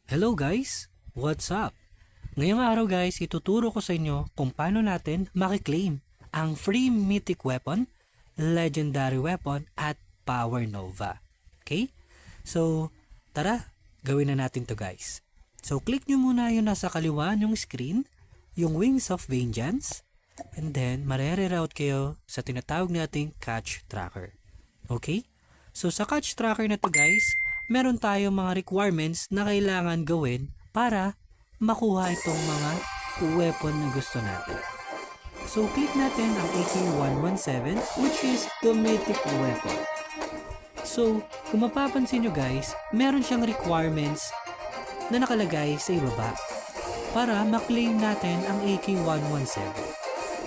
Hello guys! What's up? Ngayong araw guys, ituturo ko sa inyo kung paano natin makiklaim ang free mythic weapon, legendary weapon, at power nova. Okay? So, tara, gawin na natin to guys. So, click nyo muna yung nasa kaliwa yung screen, yung Wings of Vengeance, and then marere-route kayo sa tinatawag nating catch tracker. Okay? So, sa catch tracker na to guys, meron tayong mga requirements na kailangan gawin para makuha itong mga weapon na gusto natin. So, click natin ang AK-117 which is the mythic weapon. So, kung mapapansin nyo guys, meron siyang requirements na nakalagay sa ibaba para maklaim natin ang AK-117.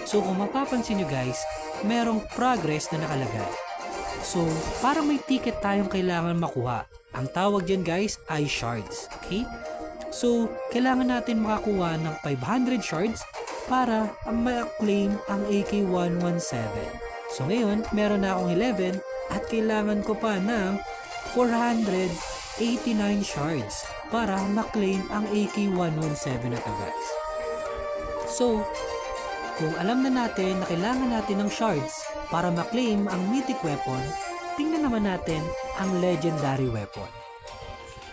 So, kung mapapansin nyo guys, merong progress na nakalagay. So, parang may ticket tayong kailangan makuha. Ang tawag dyan guys ay shards. Okay? So, kailangan natin makakuha ng 500 shards para ma-claim ang AK-117. So, ngayon, meron na akong 11 at kailangan ko pa ng 489 shards para ma-claim ang AK-117 na to guys. So, kung alam na natin na kailangan natin ng shards para ma-claim ang mythic weapon, tingnan naman natin ang legendary weapon.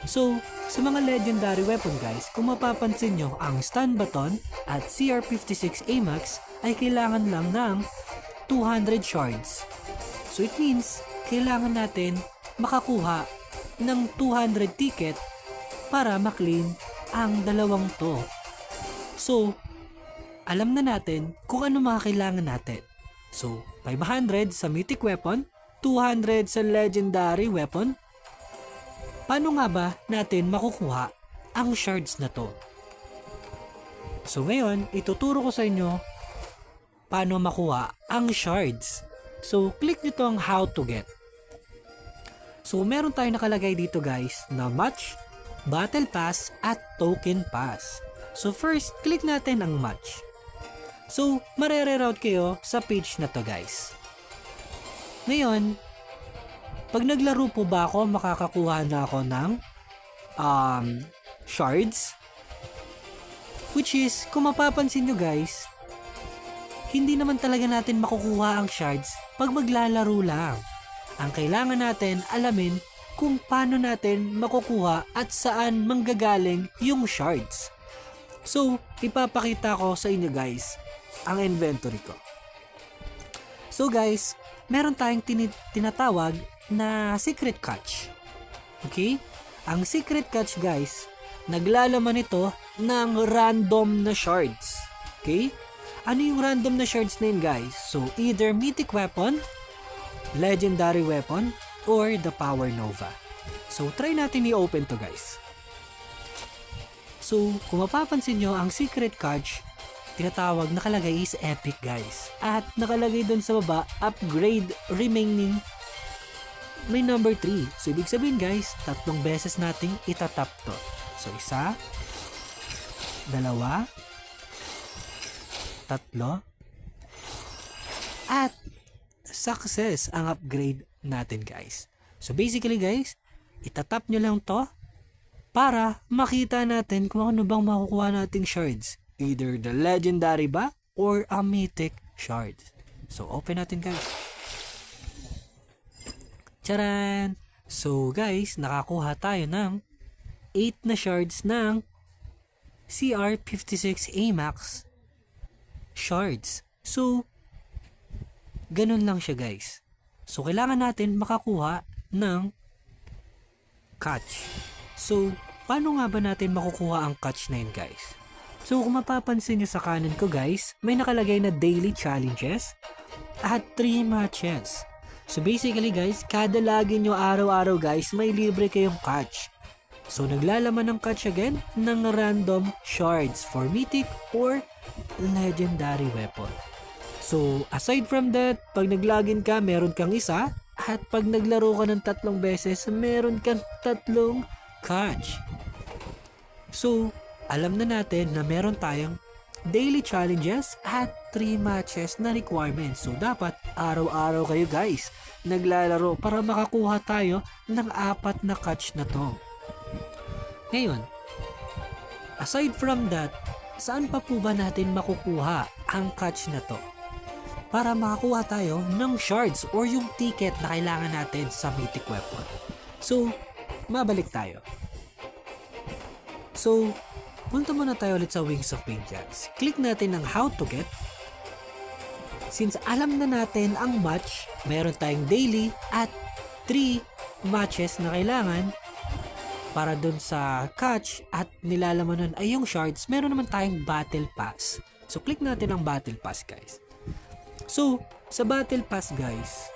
So, sa mga legendary weapon guys, kung mapapansin nyo, ang stun baton at CR56 AMAX ay kailangan lang ng 200 shards. So, it means, kailangan natin makakuha ng 200 ticket para ma-claim ang dalawang to. So, alam na natin kung ano mga kailangan natin. So, 500 sa mythic weapon, 200 sa legendary weapon. Paano nga ba natin makukuha ang shards na to? So ngayon, ituturo ko sa inyo paano makuha ang shards. So, click nito ang how to get. So, meron tayo nakalagay dito guys na match, battle pass, at token pass. So first, click natin ang match. So, marere-route kayo sa page na to guys. Ngayon, pag naglaro po ba ako, makakakuha na ako ng shards. Which is, kung mapapansin nyo guys, hindi naman talaga natin makukuha ang shards pag maglalaro lang. Ang kailangan natin alamin kung paano natin makukuha at saan manggagaling yung shards. So, ipapakita ko sa inyo guys ang inventory ko. So guys, meron tayong tinatawag na secret catch. Okay? Ang secret catch guys, naglalaman ito ng random na shards. Okay? Ano yung random na shards na yun guys? So either mythic weapon, legendary weapon, or the power nova. So try natin i-open to guys. So kung mapapansin nyo, ang secret catch tinatawag nakalagay is epic guys. At nakalagay dun sa baba, upgrade remaining, may number 3. So ibig sabihin guys, 3 beses nating itatap to. So 1, 2, 3, at success ang upgrade natin guys. So basically guys, itatap nyo lang to para makita natin kung ano bang makukuha nating shards. Either the legendary ba or a mythic shard. So open natin guys. Charan! So guys, nakakuha tayo ng 8 na shards ng CR56 AMAX shards. So ganun lang siya guys. So kailangan natin makakuha ng catch. So paano nga ba natin makukuha ang catch na yun guys? So kung mapapansin nyo sa kanan ko guys, may nakalagay na daily challenges at 3 matches. So basically guys, kada lagi nyo araw-araw guys, may libre kayong catch. So naglalaman ng catch again ng random shards for mythic or legendary weapon. So aside from that, pag naglogin ka, meron kang isa. At pag naglaro ka ng 3 beses, meron kang 3 catch. So alam na natin na meron tayong daily challenges at 3 matches na requirements. So dapat araw-araw kayo guys naglalaro para makakuha tayo ng 4 na catch na to. Ngayon, aside from that, saan pa po ba natin makukuha ang catch na to? Para makakuha tayo ng shards or yung ticket na kailangan natin sa mythic weapon. So, mabalik tayo. So, punta muna tayo ulit sa Wings of Vengeance. Click natin ang how to get. Since alam na natin ang match, meron tayong daily at 3 matches na kailangan para dun sa catch at nilalaman nun ay yung shards, meron naman tayong battle pass. So, click natin ang battle pass, guys. So, sa battle pass, guys,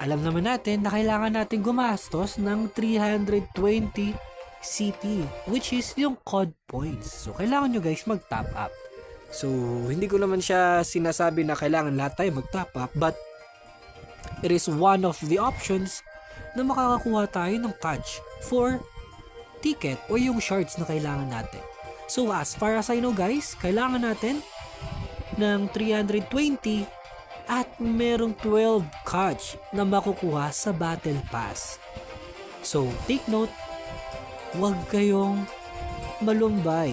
alam naman natin na kailangan natin gumastos ng 320 CP, which is yung COD points. So, kailangan nyo guys mag-top up. So, hindi ko naman siya sinasabi na kailangan lahat tayo mag-top up, but it is one of the options na makakakuha tayo ng catch for ticket o yung shards na kailangan natin. So, as far as I know guys, kailangan natin ng 320 at merong 12 catch na makukuha sa battle pass. So, take note, huwag kayong malumbay.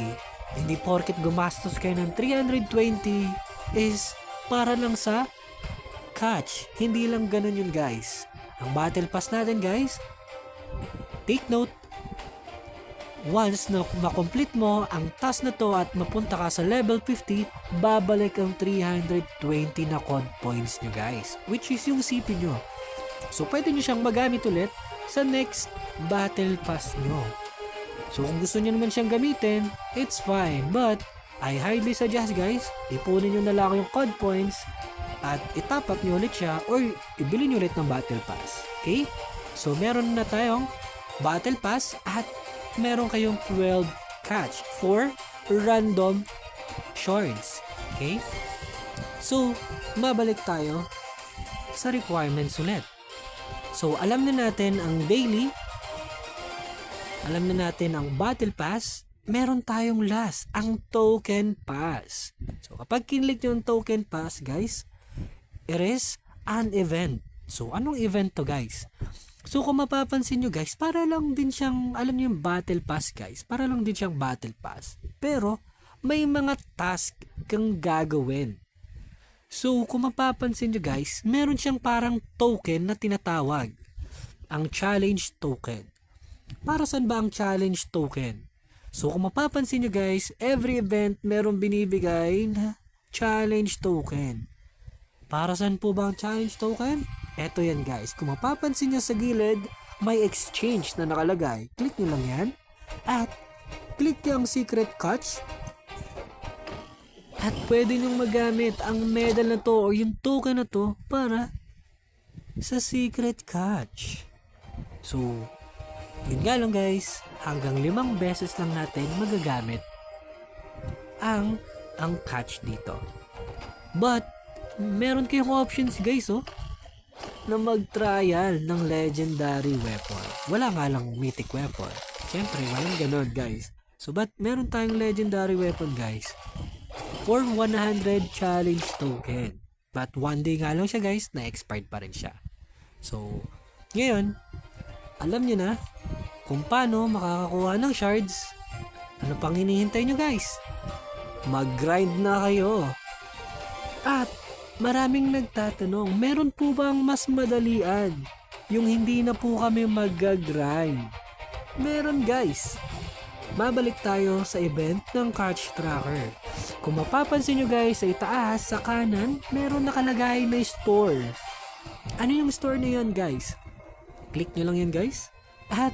Hindi porket gumastos kayo ng 320 is para lang sa catch. Hindi lang ganun yun guys. Ang battle pass natin guys, take note, once na makomplete mo ang task na to at mapunta ka sa level 50, babalik ang 320 na COD points nyo guys, which is yung CP nyo. So pwede nyo siyang magamit ulit sa next battle pass nyo. So kung gusto nyo naman siyang gamitin, it's fine. But I highly suggest guys, ipunin nyo na lang yung COD points at itap up nyo ulit siya or ibili nyo ulit ng battle pass. Okay? So meron na tayong battle pass at meron kayong 12 catch for random shards. Okay? So mabalik tayo sa requirements ulit. So alam na natin ang daily, alam na natin ang battle pass, meron tayong last, ang token pass. So kapag kinlik nyo yung token pass guys, it is an event. So anong event to guys? So kung mapapansin nyo guys, para lang din siyang, alam nyo yung battle pass guys, para lang din siyang battle pass. Pero may mga task kang gagawin. So kung mapapansin nyo guys, meron siyang parang token na tinatawag, ang challenge token. Para saan ba ang challenge token? So kung mapapansin nyo guys, every event meron binibigay na challenge token. Para saan po ba ang challenge token? Eto yan guys, kung mapapansin nyo sa gilid, may exchange na nakalagay. Click nyo lang yan at click nyo ang secret catch at pwede nyo magamit ang medal na to o yung token na to para sa secret catch. So yun nga lang guys, hanggang 5 beses lang natin magagamit ang catch dito. But meron kayong options guys na mag-trial ng legendary weapon. Wala nga lang mythic weapon. Siyempre walang ganon guys. So but meron tayong legendary weapon guys for 100 challenge token. But one day nga lang siya guys, na-expired pa rin siya. So ngayon, alam nyo na kung paano makakakuha ng shards. Ano pang hinihintay nyo guys? Mag-grind na kayo. At maraming nagtatanong, meron po bang mas madalian yung hindi na po kami mag-grind? Meron guys. Mabalik tayo sa event ng catch tracker. Kung mapapansin nyo guys, sa itaas, sa kanan, meron nakalagay na store. Ano yung store na yun guys? Click nyo lang yan guys. At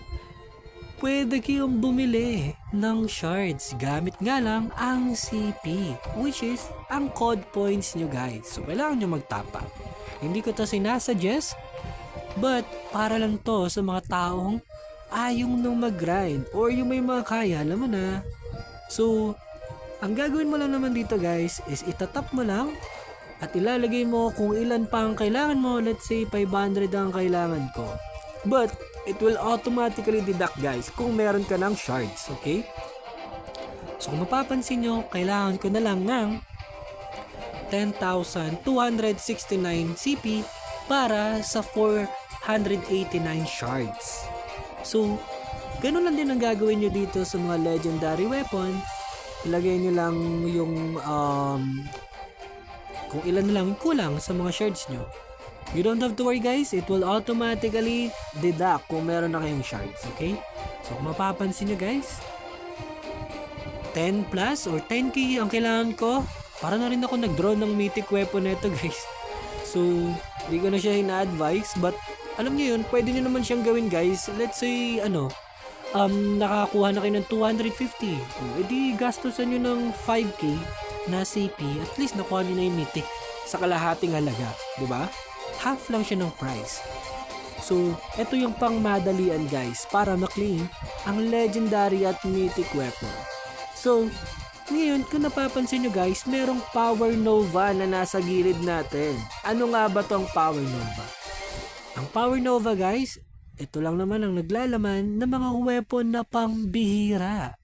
pwede kayong bumili ng shards gamit nga lang ang CP, which is ang COD points nyo guys. So kailangan nyo mag-top up. Hindi ko to sinasuggest, but para lang to sa mga taong ayong nung mag-grind or yung may mga kaya, alam mo na. So ang gagawin mo lang naman dito guys is itatap mo lang at ilalagay mo kung ilan pa ang kailangan mo. Let's say 500 ang kailangan ko, but it will automatically deduct guys kung meron ka ng shards, okay? So kung mapapansin nyo, kailangan ko na lang ng 10,269 CP para sa 489 shards. So Ganun lang din ang gagawin nyo dito sa mga legendary weapon. Ilagay nyo lang yung kung ilan na lang kulang sa mga shards nyo. You don't have to worry guys, it will automatically deduct kung meron na kayong shards, okay? So kung mapapansin nyo guys, 10 plus or 10k ang kailangan ko. Para na rin ako nag-draw ng mythic weapon neto guys. So, di ko na siya ina-advise, but alam niyo yun, pwede nyo naman siyang gawin guys. Let's say, nakakuha na kayo ng 250. Edi gastusan nyo ng 5k na CP, at least nakuha nyo na yung mythic sa kalahating halaga, di ba? Half lang siya ng price. So, eto yung pangmadalian guys para maklaim ang legendary at mythic weapon. So, ngayon kung napapansin nyo guys, merong Power Nova na nasa gilid natin. Ano nga ba tong Power Nova? Ang Power Nova guys, ito lang naman ang naglalaman ng mga weapon na pambihira.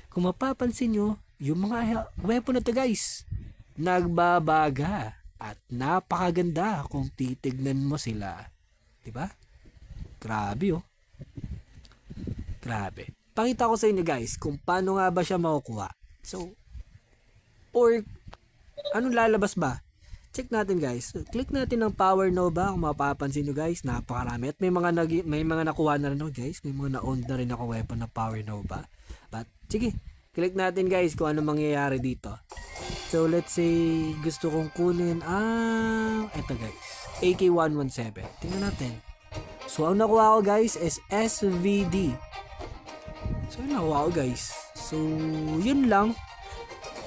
Kung mapapansin nyo, yung mga weapon na to guys, nagbabaga at napakaganda kung titignan mo sila. Diba? Grabe oh. Grabe. Pakita ko sa inyo guys kung paano nga ba siya makukuha. So, or anong lalabas ba? Check natin guys. So, click natin ang Power Nova. Kung mapapansin nyo guys, napakarami. At may mga nakuha na rin ako guys. May mga na-owned na rin ako weapon na Power Nova. But, sige. Click natin guys kung ano mangyayari dito. So, let's say, gusto kong kunin ang eto guys. AK-117. Tingnan natin. So, ang nakuha ko guys is SVD. So, yun nakuha ko guys. So, yun lang.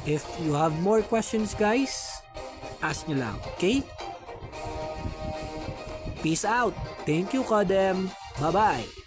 If you have more questions guys, ask nyo lang. Okay? Peace out. Thank you, Kodem. Bye-bye.